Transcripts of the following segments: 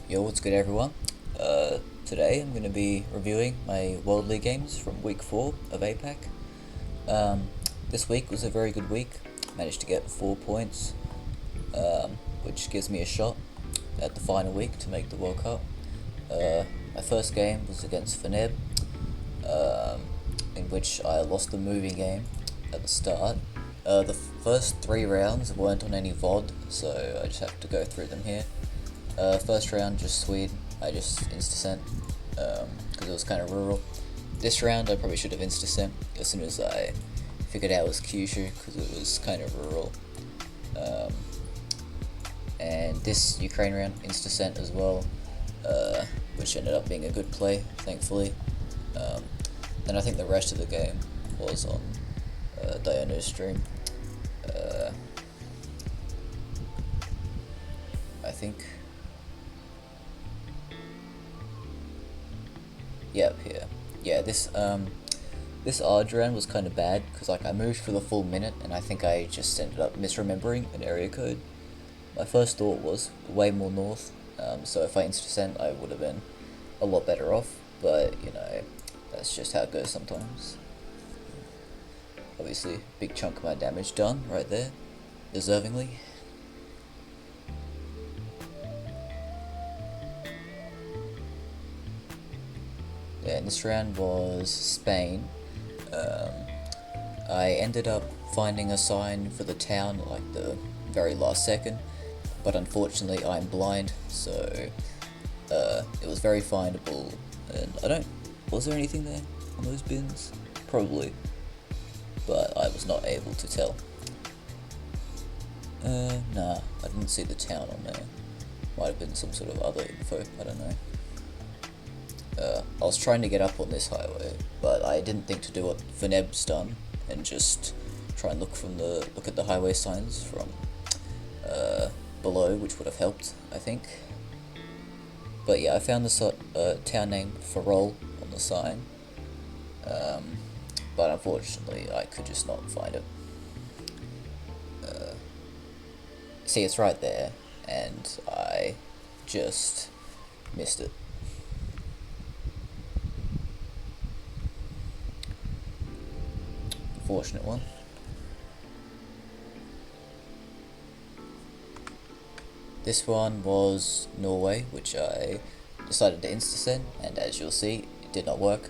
Yo, what's good everyone? Today I'm going to be reviewing my World League games from week 4 of APAC. Um, this week was a very good week. Managed to get 4 points, which gives me a shot at the final week to make the World Cup. My first game was against Feneb, in which I lost the moving game at the start. The first 3 rounds weren't on any VOD, so I just have to go through them here. First round, just Sweden. I just insta-sent because it was kind of rural. This round, I probably should have insta-sent as soon as I figured out it was Kyushu because it was kind of rural. And this Ukraine round, insta-sent as well, which ended up being a good play, thankfully. Then I think the rest of the game was on Diano's stream. I think. Yep, here. Yeah, this Arge round was kind of bad because I moved for the full minute and I think I just ended up misremembering an area code. My first thought was way more north, so if I insta-sent I would have been a lot better off, but you know, that's just how it goes sometimes. Obviously, big chunk of my damage done right there, deservingly. Yeah, and this round was Spain. I ended up finding a sign for the town at like the very last second, but unfortunately I'm blind, so it was very findable, and was there anything there on those bins? Probably, but I was not able to tell. Nah, I didn't see the town on there. Might have been some sort of other info, I don't know. I was trying to get up on this highway, but I didn't think to do what Veneb's done and just try and look at the highway signs from below, which would have helped, I think. But yeah, I found this town name Farol on the sign, but unfortunately I could just not find it. See, it's right there, and I just missed it. Fortunate one. This one was Norway, which I decided to insta-send, and as you'll see, it did not work.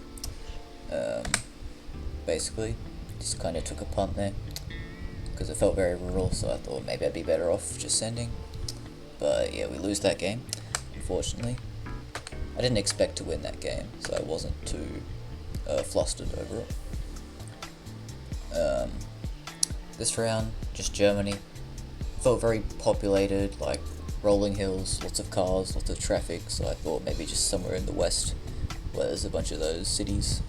Basically, just kind of took a punt there, because it felt very rural, so I thought maybe I'd be better off just sending. But yeah, we lose that game, unfortunately. I didn't expect to win that game, so I wasn't too flustered over it. This round, just Germany. Felt very populated, like rolling hills, lots of cars, lots of traffic, so I thought maybe just somewhere in the west where there's a bunch of those cities.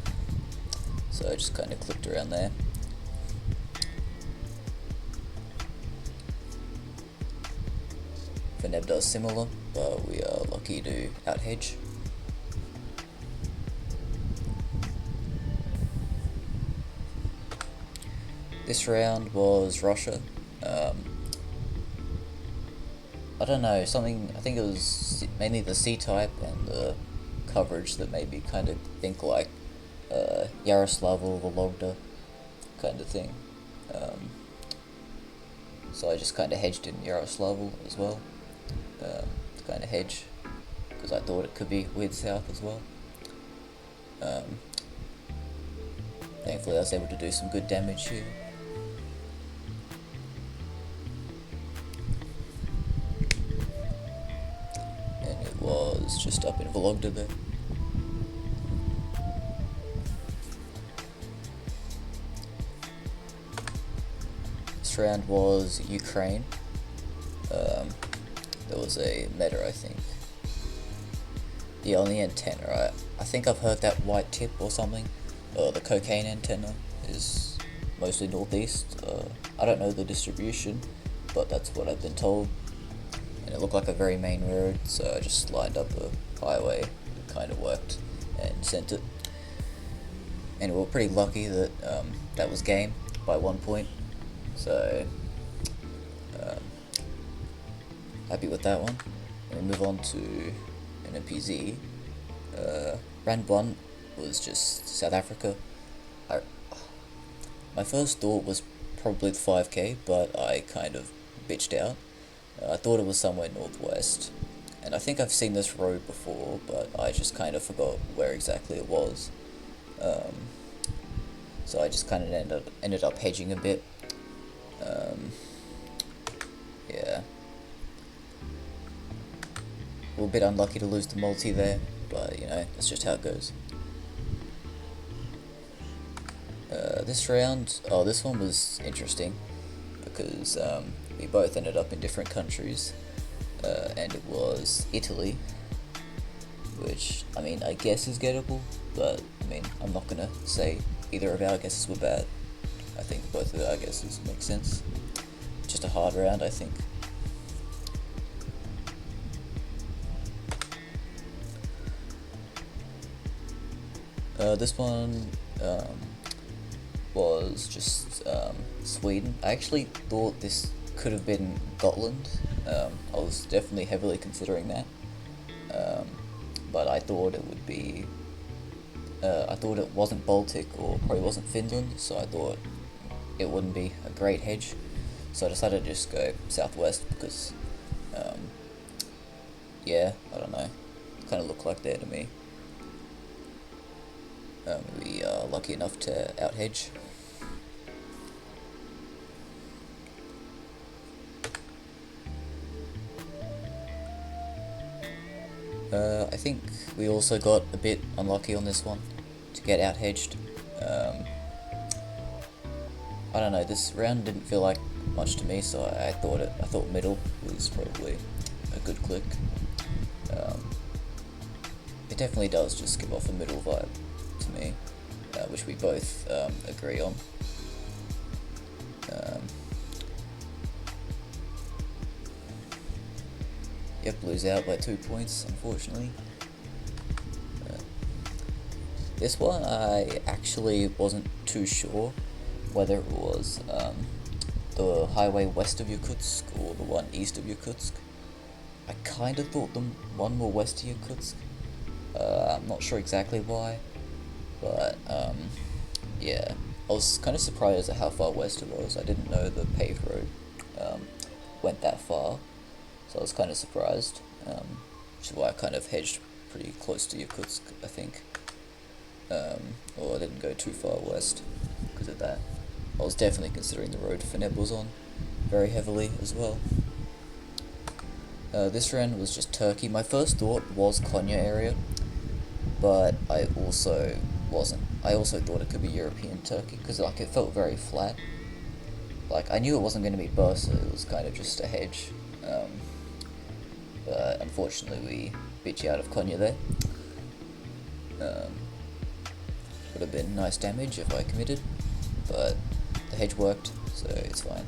So I just kind of clicked around there. Veneb does similar, but we are lucky to out-hedge. This round was Russia. I don't know, I think it was mainly the C-type and the coverage that made me kind of think like Yaroslav or Vologda kind of thing. So I just kind of hedged in Yaroslavl as well, to kind of hedge, because I thought it could be weird south as well. Thankfully I was able to do some good damage here. Was just up in Vologda there. This round was Ukraine. There was a meta, I think. Yeah, on the antenna, I think I've heard that white tip or something. The cocaine antenna is mostly northeast. I don't know the distribution, but that's what I've been told. And it looked like a very main road, so I just lined up a highway. It kind of worked and sent it. And we were pretty lucky that that was game by 1 point, so happy with that one. And we move on to in a PZ. Round 1 was just South Africa. I, my first thought was probably the 5k, but I kind of bitched out. I thought it was somewhere northwest, and I think I've seen this road before, but I just kind of forgot where exactly it was. So I just kind of ended up hedging a bit. Yeah. A little bit unlucky to lose the multi there, but you know, that's just how it goes. This round, this one was interesting because we both ended up in different countries, and it was Italy, which I mean I guess is gettable, but I mean I'm not gonna say either of our guesses were bad. I think both of our guesses make sense. Just a hard round, I think. This one was just Sweden. I actually thought this could have been Gotland. I was definitely heavily considering that, but I thought it would be. I thought it wasn't Baltic or probably wasn't Finland, so I thought it wouldn't be a great hedge. So I decided to just go southwest because, yeah, I don't know, kind of looked like there to me. We are lucky enough to out hedge. I think we also got a bit unlucky on this one to get out hedged. I don't know. This round didn't feel like much to me, so I thought middle was probably a good click. It definitely does just give off a middle vibe to me, which we both agree on. Yep, lose out by 2 points, unfortunately. This one I actually wasn't too sure whether it was the highway west of Yakutsk or the one east of Yakutsk. I kind of thought the one more west of Yakutsk. I'm not sure exactly why, but yeah, I was kind of surprised at how far west it was. I didn't know the paved road went that far, so I was kind of surprised, which is why I kind of hedged pretty close to Yakutsk, I think. Or I didn't go too far west because of that. I was definitely considering the road Feneb was on very heavily as well. This round was just Turkey. My first thought was Konya area, but I also wasn't. I also thought it could be European Turkey because like it felt very flat. Like I knew it wasn't going to be Bursa. It was kind of just a hedge. But unfortunately we beat you out of Konya there. Would have been nice damage if I committed, but the hedge worked, so it's fine.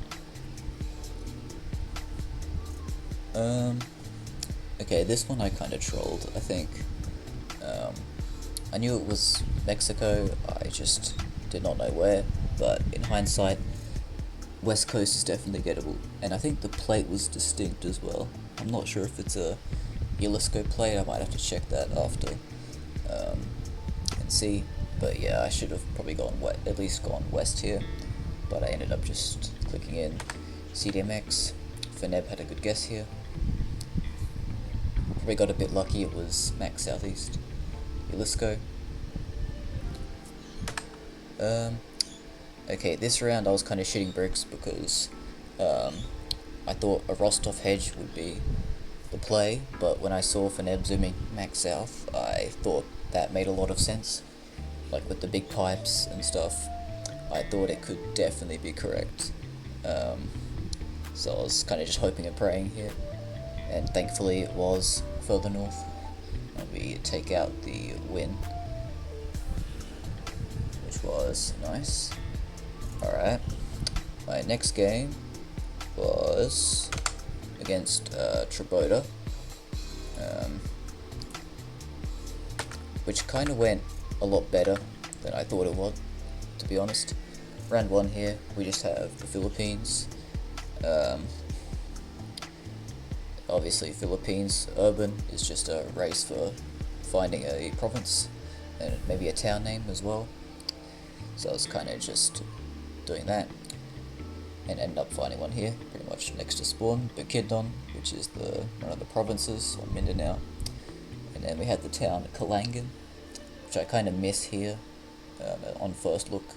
Okay, this one I kind of trolled, I think. I knew it was Mexico, I just did not know where, but in hindsight, West Coast is definitely gettable, and I think the plate was distinct as well. I'm not sure if it's a Jalisco plate, I might have to check that after, and see. But yeah, I should have probably at least gone west here, but I ended up just clicking in CDMX. Feneb had a good guess here. Probably got a bit lucky, it was Max Southeast. Jalisco. Okay, this round I was kind of shitting bricks because I thought a Rostov hedge would be the play, but when I saw Feneb zooming Max South, I thought that made a lot of sense. Like with the big pipes and stuff, I thought it could definitely be correct. So I was kind of just hoping and praying here, and thankfully it was further north, and we take out the win, which was nice. Alright, my next game was against Troboda, which kind of went a lot better than I thought it would, to be honest. Round 1 here, we just have the Philippines. Obviously Philippines urban is just a race for finding a province and maybe a town name as well. So I was kind of just doing that and ended up finding one here, pretty much next to spawn, Bukidnon, which is one of the provinces on Mindanao. And then we had the town Kalangan, which I kind of miss here on first look,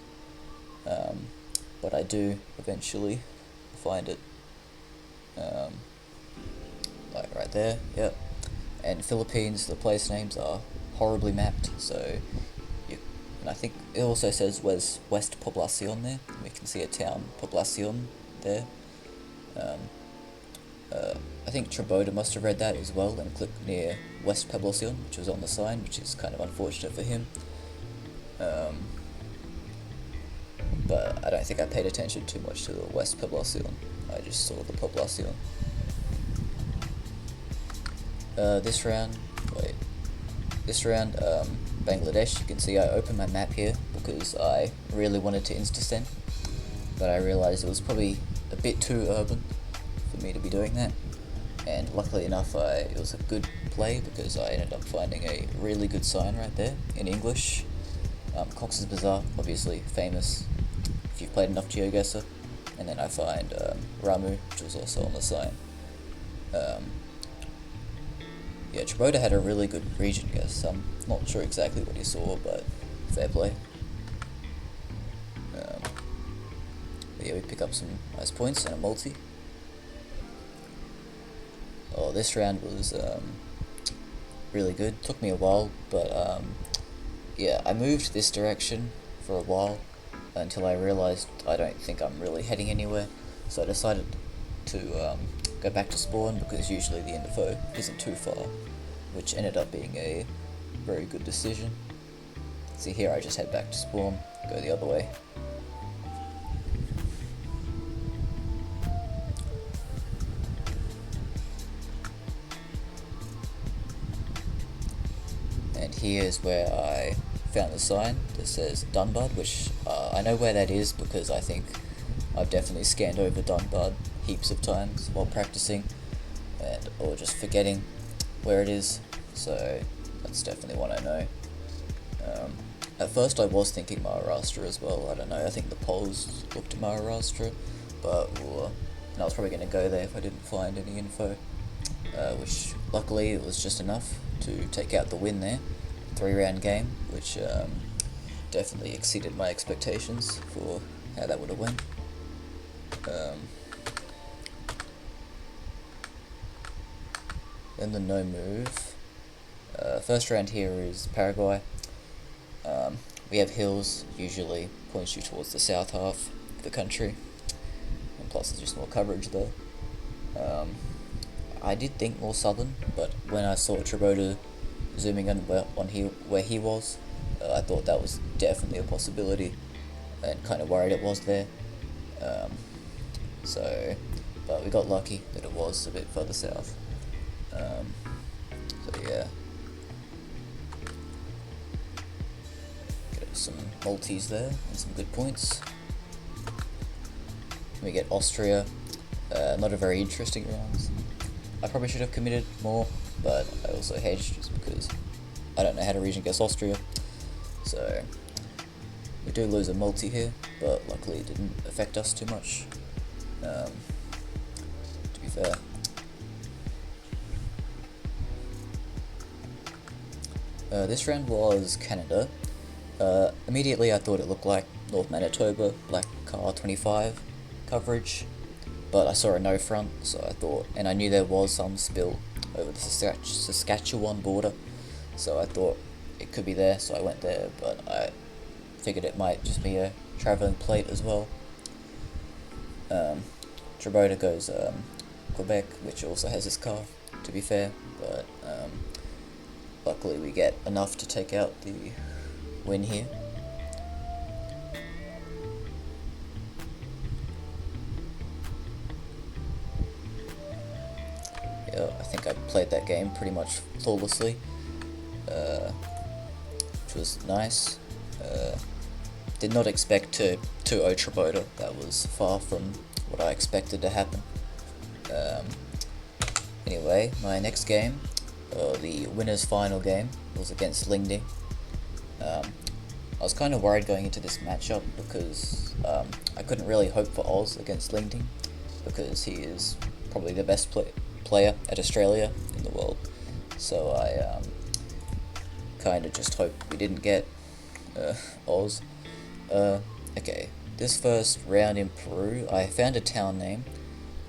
but I do eventually find it, like right there, yep. And Philippines, the place names are horribly mapped, so and I think it also says West Poblacion there. We can see a town, Poblacion, there. I think Troboda must have read that as well and clicked near West Poblacion, which was on the sign, which is kind of unfortunate for him. But I don't think I paid attention too much to the West Poblacion. I just saw the Poblacion. This round, Bangladesh, you can see I opened my map here because I really wanted to insta-send, but I realized it was probably a bit too urban for me to be doing that, and luckily enough it was a good play because I ended up finding a really good sign right there in English. Cox's Bazaar, obviously famous if you've played enough Geoguessr, and then I find Ramu, which was also on the sign. Yeah, Troboda had a really good region guess. I'm not sure exactly what he saw, but fair play. But yeah, we pick up some nice points and a multi. Oh, this round was really good. Took me a while, but yeah, I moved this direction for a while until I realized I don't think I'm really heading anywhere. So I decided to go back to spawn because usually the info isn't too far, which ended up being a very good decision. See here, I just head back to spawn, go the other way. And here is where I found the sign that says Dunbad, which I know where that is because I think I've definitely scanned over Dunbad heaps of times while practicing, or just forgetting where it is, so that's definitely one I know. At first I was thinking Maharashtra as well, I don't know, I think the polls looked at Maharashtra, but and I was probably going to go there if I didn't find any info, which luckily it was just enough to take out the win there. 3-round game, which definitely exceeded my expectations for how that would have went. Then the no move. First round here is Paraguay. We have hills, usually points you towards the south half of the country, and plus there's just more coverage there. I did think more southern, but when I saw Troboda zooming in where he was, I thought that was definitely a possibility, and kind of worried it was there. But we got lucky that it was a bit further south. So yeah, get some multis there and some good points. We get Austria, not a very interesting round. I probably should have committed more, but I also hedged just because I don't know how to region guess Austria. So we do lose a multi here, but luckily it didn't affect us too much, to be fair. This round was Canada. Immediately I thought it looked like North Manitoba, Black Car 25 coverage, but I saw a no front, so I thought, and I knew there was some spill over the Saskatchewan border, so I thought it could be there, so I went there, but I figured it might just be a travelling plate as well. Troboda goes Quebec, which also has this car, to be fair, but luckily we get enough to take out the win here. Yeah, I think I played that game pretty much flawlessly, which was nice. Did not expect to 2-0 Troboda, that was far from what I expected to happen. Anyway, my next game, the winner's final game, was against Lingding. I was kind of worried going into this matchup because I couldn't really hope for Oz against Lingding because he is probably the best player at Australia in the world. So I kind of just hoped we didn't get Oz. Okay, this first round in Peru, I found a town name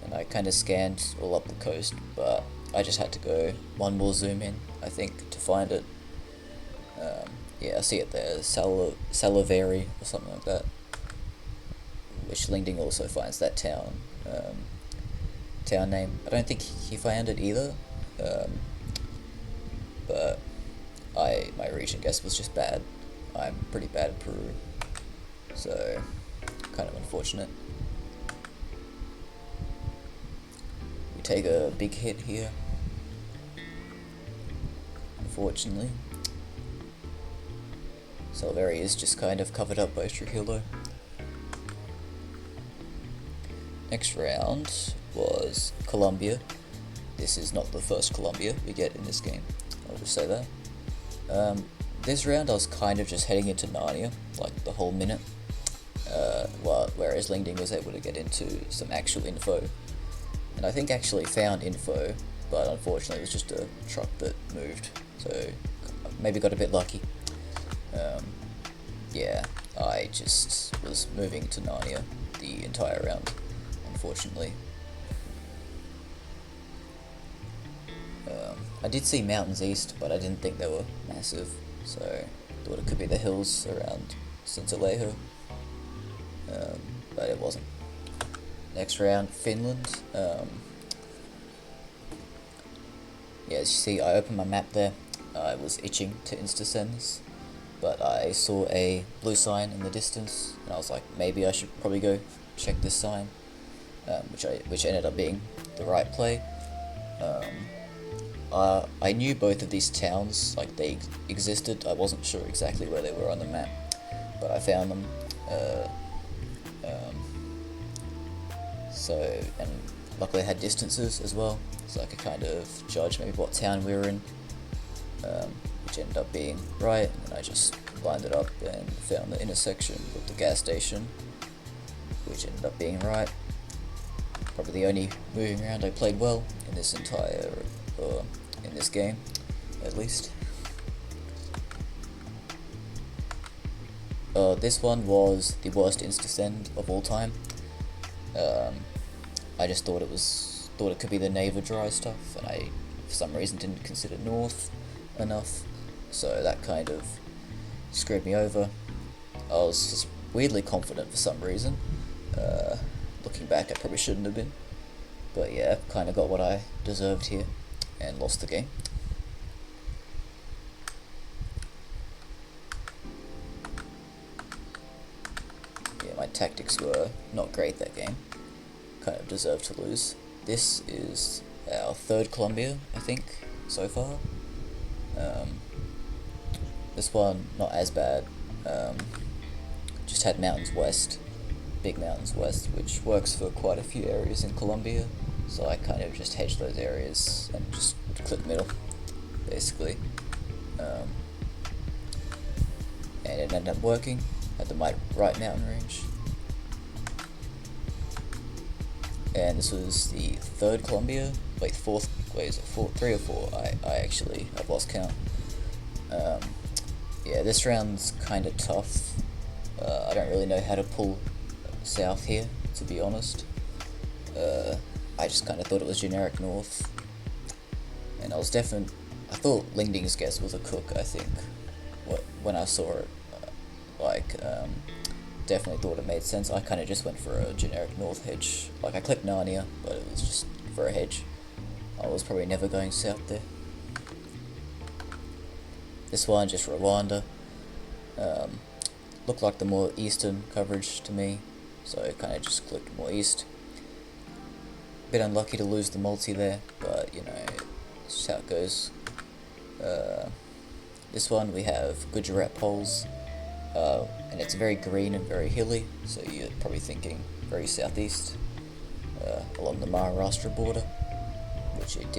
and I kind of scanned all up the coast, but I just had to go one more zoom in, I think, to find it. Yeah, I see it there, Salaveri or something like that, which Lingding also finds that town name. I don't think he found it either, but my region guess was just bad. I'm pretty bad at Peru, so kind of unfortunate. We take a big hit here, unfortunately. Salveri is just kind of covered up by Trujillo. Next round was Colombia. This is not the first Colombia we get in this game, I'll just say that. This round I was kind of just heading into Narnia, like the whole minute, whereas Lingding was able to get into some actual info. And I think actually found info, but unfortunately it was just a truck that moved, so maybe got a bit lucky. Yeah, I just was moving to Narnia the entire round, unfortunately. I did see mountains east, but I didn't think they were massive, so thought it could be the hills around Sincelejo, but it wasn't. Next round, Finland. Yeah, as you see, I opened my map there. I was itching to insta-send this, but I saw a blue sign in the distance, and I was like, maybe I should probably go check this sign, which ended up being the right play. I knew both of these towns, like they existed. I wasn't sure exactly where they were on the map, but I found them. And luckily I had distances as well, so I could kind of judge maybe what town we were in, which ended up being right, and I just lined it up and found the intersection with the gas station, which ended up being right. Probably the only moving around I played well in this entire, in this game, at least. This one was the worst insta-send of all time. I just thought it could be the Neva dry stuff, and I, for some reason, didn't consider north enough, so that kind of screwed me over. I was just weirdly confident for some reason. Looking back, I probably shouldn't have been, but yeah, kind of got what I deserved here, and lost the game. Yeah, my tactics were not great that game. Kind of deserved to lose. This is our third Colombia, I think, so far. This one, not as bad. Just had mountains west, big mountains west, which works for quite a few areas in Colombia, so I kind of just hedged those areas and just click middle, basically. And it ended up working at the right mountain range. And this was the third Colombia. Wait, is it four? 3 or 4? I've lost count. Yeah, this round's kind of tough. I don't really know how to pull south here, to be honest. I just kind of thought it was generic north, and I thought Lingding's guess was a cook. I think when I saw it, definitely thought it made sense. I kind of just went for a generic north hedge. Like, I clicked Narnia, but it was just for a hedge. I was probably never going south there. This one, just Rwanda. Looked like the more eastern coverage to me, so I kind of just clicked more east. Bit unlucky to lose the multi there, but you know, it's just how it goes. This one we have Gujarat poles. And it's very green and very hilly, so you're probably thinking very southeast, along the Maharashtra border, which much it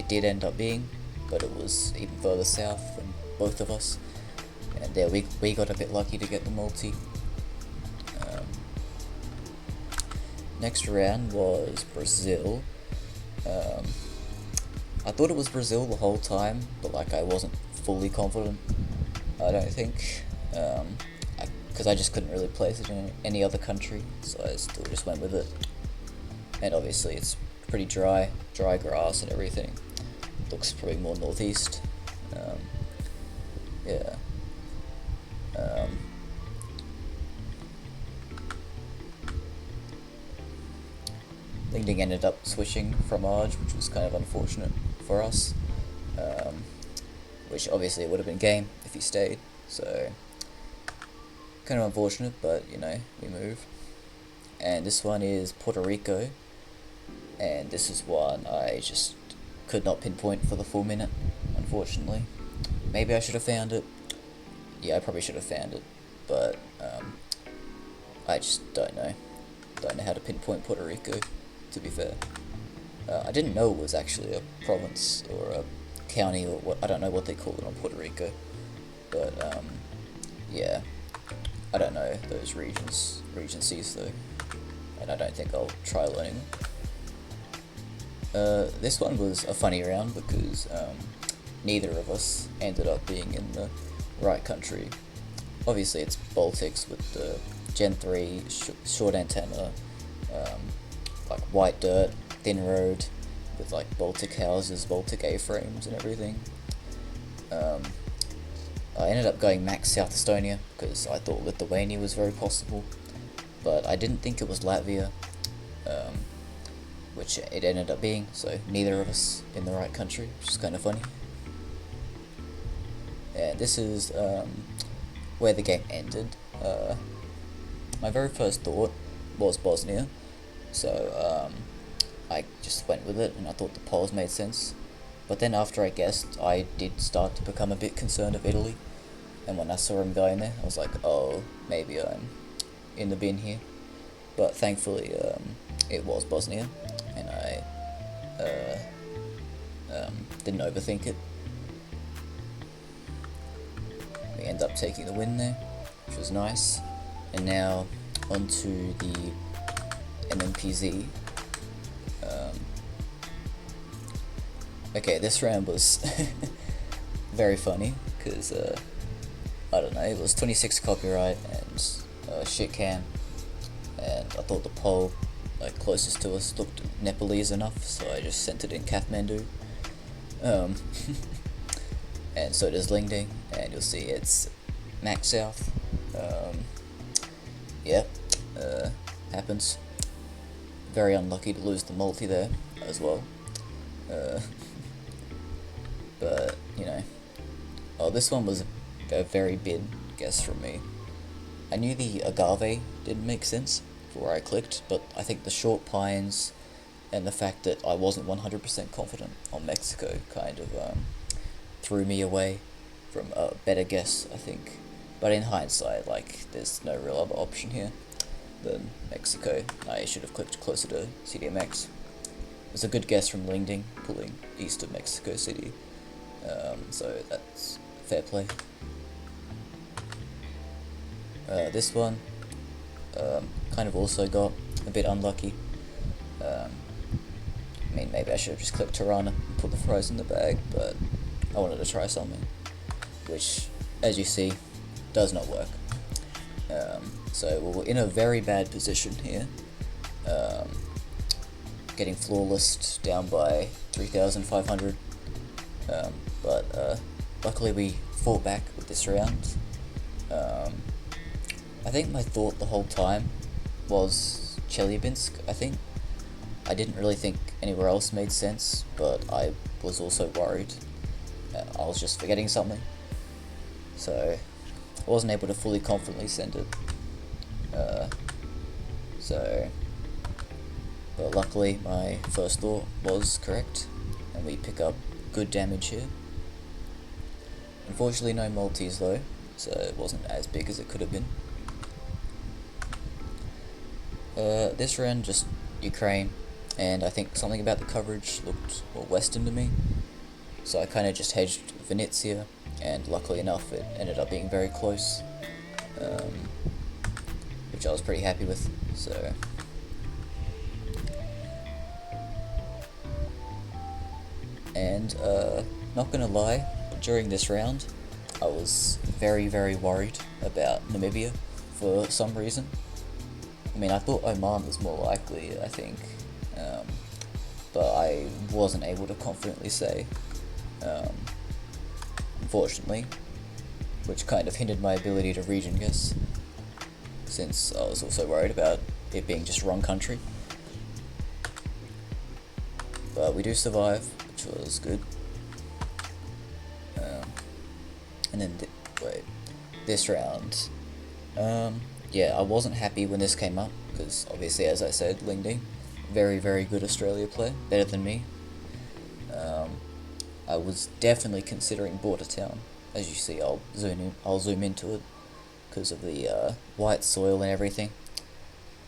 did end up being, but it was even further south than both of us, and there we got a bit lucky to get the multi. Next round was Brazil. I thought it was Brazil the whole time, but like I wasn't fully confident. I don't think, because I just couldn't really place it in any other country, so I still just went with it. And obviously it's pretty dry grass and everything. Looks probably more northeast. Yeah. Lingding ended up switching from Arge, which was kind of unfortunate for us. Which obviously it would have been game if he stayed, so kind of unfortunate, but you know, we move. And this one is Puerto Rico, and this is one I just could not pinpoint for the full minute, unfortunately. Maybe I should have found it. Yeah, I probably should have found it, but I just don't know how to pinpoint Puerto Rico, to be fair. I didn't know it was actually a province or a county or what, I don't know what they call it on Puerto Rico, but yeah, I don't know those regencies though, and I don't think I'll try learning them. This one was a funny round because neither of us ended up being in the right country. Obviously it's Baltics with the Gen 3 short antenna, like white dirt, thin road, with like Baltic houses, Baltic A-frames and everything. I ended up going max South Estonia because I thought Lithuania was very possible, but I didn't think it was Latvia, which it ended up being, so neither of us in the right country, which is kind of funny. And this is where the game ended. My very first thought was Bosnia, so I just went with it and I thought the polls made sense. But then after I guessed, I did start to become a bit concerned of Italy, and when I saw him going there, I was like, oh, maybe I'm in the bin here. But thankfully, it was Bosnia, and I didn't overthink it. We end up taking the win there, which was nice. And now onto the MMPZ. Okay, this round was very funny because I don't know, it was 26 copyright and shit cam, and I thought the poll like closest to us looked Nepalese enough, so I just sent it in Kathmandu. And so does Lingding, and you'll see it's max south. Yeah, happens. Very unlucky to lose the multi there as well. But you know, oh, this one was a very big guess from me. I knew the agave didn't make sense for where I clicked, but I think the short pines and the fact that I wasn't 100% confident on Mexico kind of threw me away from a better guess, I think. But in hindsight, like, there's no real other option here than Mexico. I should have clicked closer to CDMX. It was a good guess from Lingding, pulling east of Mexico City. So that's fair play. This one kind of also got a bit unlucky. I mean, maybe I should have just clicked Tirana and put the fries in the bag, but I wanted to try something, which, as you see, does not work. So we're in a very bad position here, getting flawless down by 3,500, but luckily we fought back with this round. I think my thought the whole time was Chelyabinsk. I didn't really think anywhere else made sense, but I was also worried I was just forgetting something, so I wasn't able to fully confidently send it. But luckily my first thought was correct, and we pick up good damage here. Unfortunately no multis though, so it wasn't as big as it could have been. This round just Ukraine. and I think something about the coverage looked more Western to me, so I kind of just hedged Venezia, and luckily enough it ended up being very close, which I was pretty happy with. So and not gonna lie, during this round I was very worried about Namibia for some reason. I mean, I thought Oman was more likely, I think, but I wasn't able to confidently say, unfortunately, which kind of hindered my ability to region guess, since I was also worried about it being just wrong country. But we do survive, which was good. And then, this round, yeah, I wasn't happy when this came up, because obviously, as I said, Lingding, very good Australia player, better than me. I was definitely considering Border Town. As you see, I'll zoom into it because of the white soil and everything.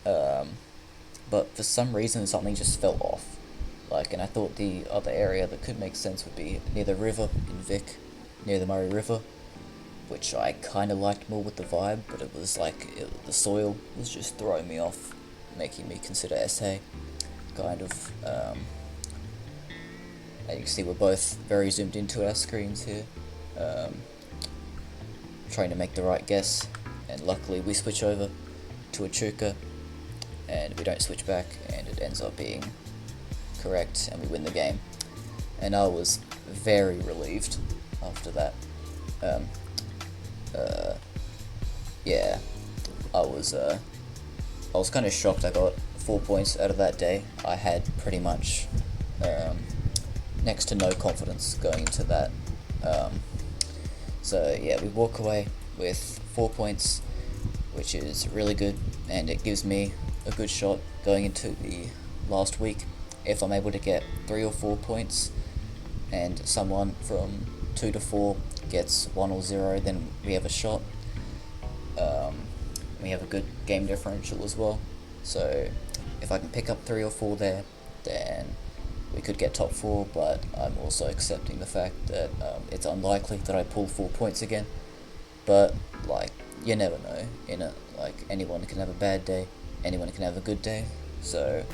But for some reason, something just fell off. And I thought the other area that could make sense would be near the river in Vic, near the Murray River, which I kind of liked more with the vibe, but it was the soil was just throwing me off, making me consider SA, kind of. And you can see we're both very zoomed into our screens here, trying to make the right guess, and luckily we switch over to Echuca, and we don't switch back, and it ends up being correct, and we win the game. And I was very relieved after that. Yeah, I was kind of shocked I got 4 points out of that day. I had pretty much next to no confidence going into that. So yeah, we walk away with 4 points, which is really good, and it gives me a good shot going into the last week. If I'm able to get 3 or 4 points, and someone from 2 to 4 gets 1 or 0, then we have a shot. We have a good game differential as well, so if I can pick up 3 or 4 there, then we could get top 4, but I'm also accepting the fact that it's unlikely that I pull 4 points again. But you never know, anyone can have a bad day, anyone can have a good day, so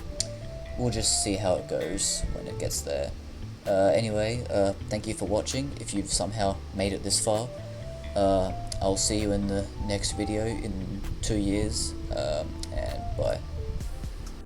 we'll just see how it goes when it gets there. Anyway, thank you for watching. If you've somehow made it this far, I'll see you in the next video in 2 years, and bye.